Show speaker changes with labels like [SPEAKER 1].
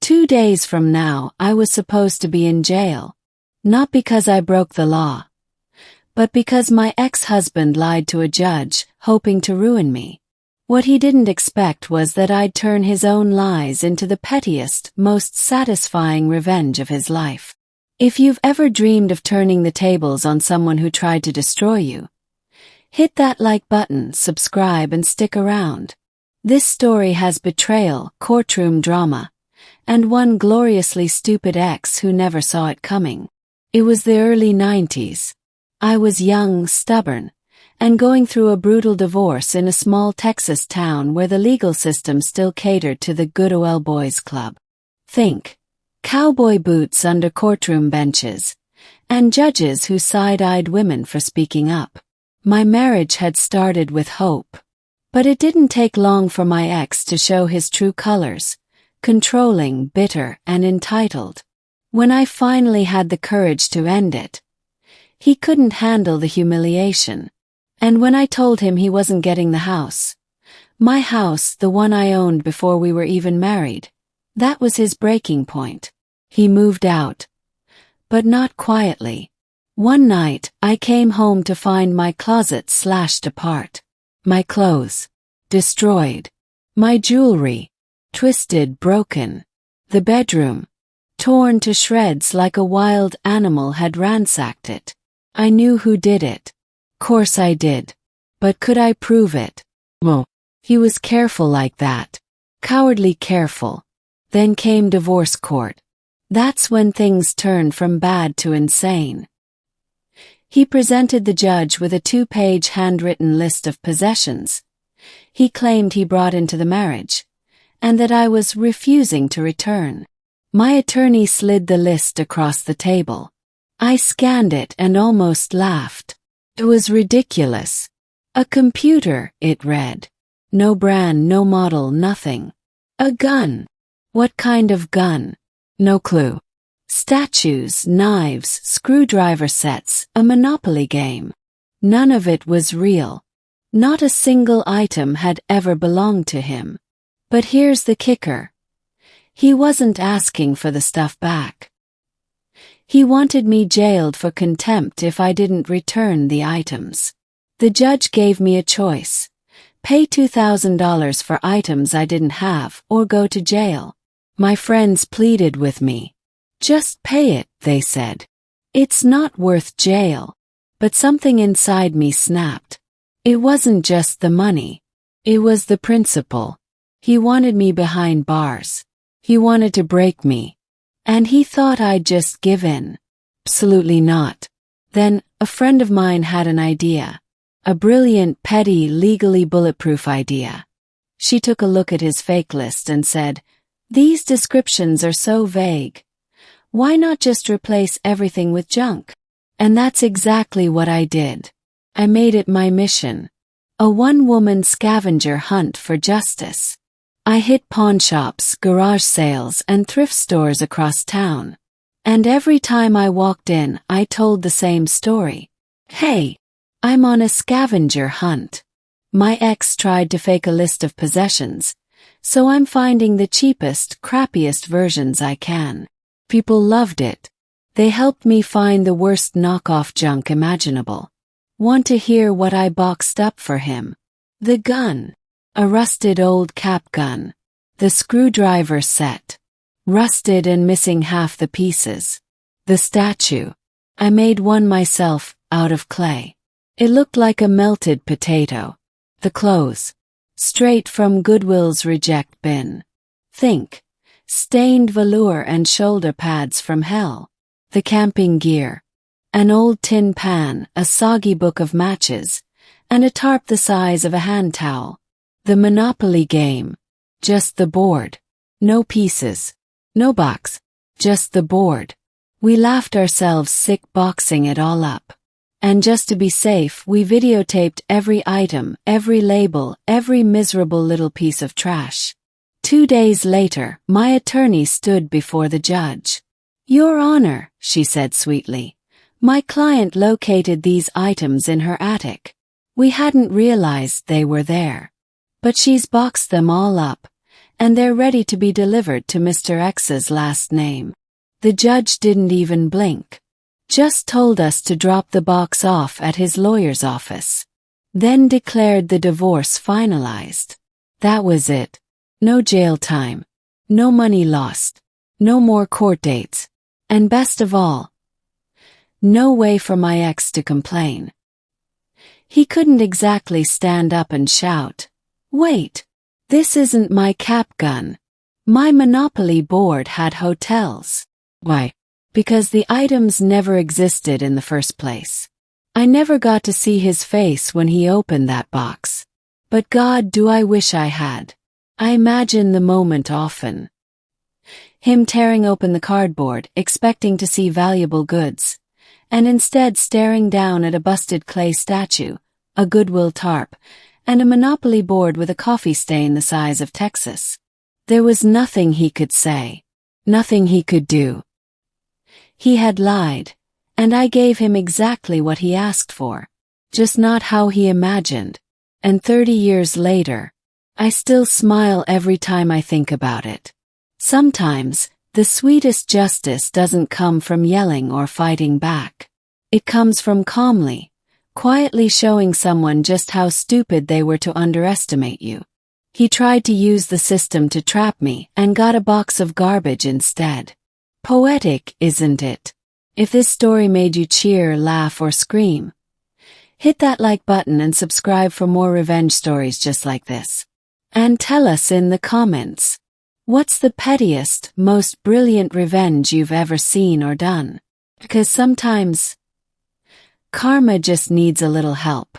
[SPEAKER 1] 2 days from now, I was supposed to be in jail. Not because I broke the law, but because my ex-husband lied to a judge, hoping to ruin me. What he didn't expect was that I'd turn his own lies into the pettiest, most satisfying revenge of his life. If you've ever dreamed of turning the tables on someone who tried to destroy you, hit that like button, subscribe, and stick around. This story has betrayal, courtroom drama, and one gloriously stupid ex who never saw it coming. It was the early 90s. I was young, stubborn, and going through a brutal divorce in a small Texas town where the legal system still catered to the good old boys club. Think cowboy boots under courtroom benches, and judges who side-eyed women for speaking up. My marriage had started with hope, but it didn't take long for my ex to show his true colors: controlling, bitter, and entitled. When I finally had the courage to end it, he couldn't handle the humiliation. And when I told him he wasn't getting the house, my house, the one I owned before we were even married, that was his breaking point. He moved out, but not quietly. One night, I came home to find my closet slashed apart, my clothes destroyed, my jewelry twisted, broken, the bedroom torn to shreds like a wild animal had ransacked it. I knew who did it. Course I did. But could I prove it? No. He was careful like that. Cowardly careful. Then came divorce court. That's when things turned from bad to insane. He presented the judge with a 2-page handwritten list of possessions he claimed he brought into the marriage, and that I was refusing to return. My attorney slid the list across the table. I scanned it and almost laughed. It was ridiculous. A computer, it read. No brand, no model, nothing. A gun. What kind of gun? No clue. Statues, knives, screwdriver sets, a Monopoly game. None of it was real. Not a single item had ever belonged to him. But here's the kicker. He wasn't asking for the stuff back. He wanted me jailed for contempt if I didn't return the items. The judge gave me a choice: pay $2,000 for items I didn't have, or go to jail. My friends pleaded with me. Just pay it, they said. It's not worth jail. But something inside me snapped. It wasn't just the money. It was the principle. He wanted me behind bars. He wanted to break me. And he thought I'd just give in. Absolutely not. Then, a friend of mine had an idea. A brilliant, petty, legally bulletproof idea. She took a look at his fake list and said, "These descriptions are so vague. Why not just replace everything with junk?" And that's exactly what I did. I made it my mission. A one-woman scavenger hunt for justice. I hit pawnshops, garage sales, and thrift stores across town. And every time I walked in, I told the same story. Hey, I'm on a scavenger hunt. My ex tried to fake a list of possessions, so I'm finding the cheapest, crappiest versions I can. People loved it. They helped me find the worst knockoff junk imaginable. Want to hear what I boxed up for him? The gun. A rusted old cap gun. The screwdriver set. Rusted and missing half the pieces. The statue. I made one myself, out of clay. It looked like a melted potato. The clothes. Straight from Goodwill's reject bin. Think. Stained velour and shoulder pads from hell. The camping gear. An old tin pan, a soggy book of matches, and a tarp the size of a hand towel. The Monopoly game. Just the board. No pieces. No box. Just the board. We laughed ourselves sick boxing it all up. And just to be safe, we videotaped every item, every label, every miserable little piece of trash. 2 days later, my attorney stood before the judge. "Your Honor," she said sweetly, "my client located these items in her attic. We hadn't realized they were there. But she's boxed them all up, and they're ready to be delivered to Mr. X's last name. The judge didn't even blink. Just told us to drop the box off at his lawyer's office. Then declared the divorce finalized. That was it. No jail time. No money lost. No more court dates. And best of all, no way for my ex to complain. He couldn't exactly stand up and shout, "Wait, this isn't my cap gun. My Monopoly board had hotels." Why? Because the items never existed in the first place. I never got to see his face when he opened that box. But God, do I wish I had. I imagine the moment often. Him tearing open the cardboard, expecting to see valuable goods, and instead staring down at a busted clay statue, a Goodwill tarp, and a Monopoly board with a coffee stain the size of Texas. There was nothing he could say. Nothing he could do. He had lied, and I gave him exactly what he asked for, just not how he imagined. And 30 years later, I still smile every time I think about it. Sometimes, the sweetest justice doesn't come from yelling or fighting back. It comes from calmly, quietly showing someone just how stupid they were to underestimate you. He tried to use the system to trap me and got a box of garbage instead. Poetic, isn't it? If this story made you cheer, laugh, or scream, hit that like button and subscribe for more revenge stories just like this. And tell us in the comments, what's the pettiest, most brilliant revenge you've ever seen or done? Because sometimes, karma just needs a little help.